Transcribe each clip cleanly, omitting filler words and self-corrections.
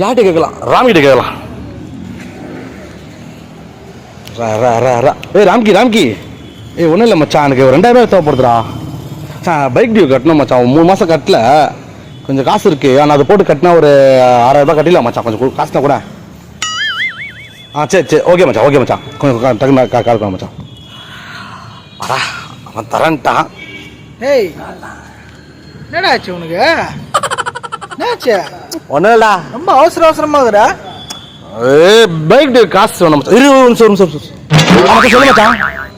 யார்கிட்ட கேட்கலாம்? ராம்கிட்ட கேட்கலாம். ராம்கி ராம்கி ஒன்றும் இல்லை மச்சான், எனக்கு 2000 தேவைப்படுதுடா மச்சான். பைக் டியூ கட்டணும் மச்சான், 3 மாதம் கட்டல, கொஞ்சம் காசு இருக்கு. ஆனால் அதை போட்டு கட்டினா ஒரு 6000 கட்டிடலாம் மச்சான். கொஞ்சம் காசுனா கூட. சரி ஓகே மச்சான், ஓகே மச்சான். கொஞ்சம் டக்குன்னு கால் பண்ண மச்சான். வரா அவன் தரன்ட்டான். ஏய் என்னடா ஆச்சு உனக்கு? என்னாச்சு? ஒன்றும் இல்லடா, ரொம்ப அவசரமாகுறா. பைக் டியூ காசு வேணும் மச்சான். சொல்லு மச்சான்,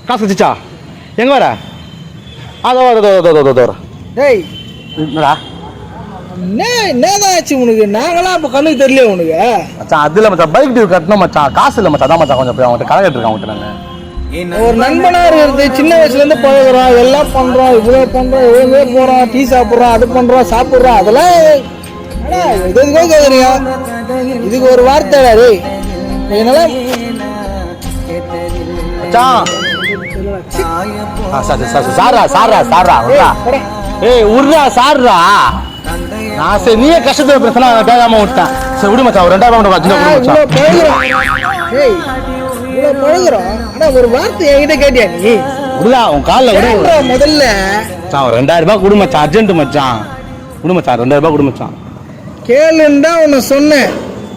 காசு வச்சுச்சா? எங்கே வர? அதோ டேய் என்னடா என்னதான் ஆச்சு உனக்கு? நாங்களாம் அப்போ கண்ணுக்கு தெரியல உனக்கு மச்சான். அது இல்லை மச்சான், பைக் டியூ கட்டணும் மச்சான், காசு இல்லை மச்சான். அதான் மச்சான் கொஞ்சம் போய் அவங்ககிட்ட கடை கட்டிருக்கேன். அவங்ககிட்ட நாங்கள் ஒரு நண்பனா இருக்கிறது, சின்ன வயசுல இருந்து பழகுறோம், எல்லாம் பண்றோம், இவ்வளோ பண்றோம், இவ்வளோ போறோம், டீ சாப்பிட்றோம், அது பண்றோம், சாப்பிட்றோம், அதெல்லாம் எதுக்கோ கேட்குறீங்க. இதுக்கு ஒரு வார்த்தை டேய் என்னால நீயே கஷ்டத்துல பிரச்சனை கேட்காம விட்டேன். சரி விடு மச்சான், ஒரு 2000 பழகுறோம். ஆனா ஒரு வார்த்தை என்கிட்ட கேட்டியா நீ? விடுதா உன் காலில் விடு முதல்ல. ஒரு 2000 கொடு மச்சான், அர்ஜென்ட் மச்சான். விடு மச்சான், 2000 கொடு மச்சான். கேளுன்னு தான் உன்னை சொன்னேன்.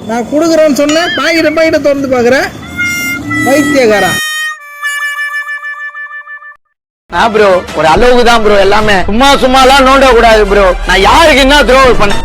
நான் கொடுக்குறேன்னு சொன்னேன். பாக்கிட்ட திறந்து பாக்குறேன். வைத்தியகாரா ப்ரோ ஒரு அளவுக்கு தான் ப்ரோ, எல்லாமே சும்மாலாம் நோண்ட கூடாது ப்ரோ. நான் யாருக்கு என்ன த்ரோ பண்ணேன்?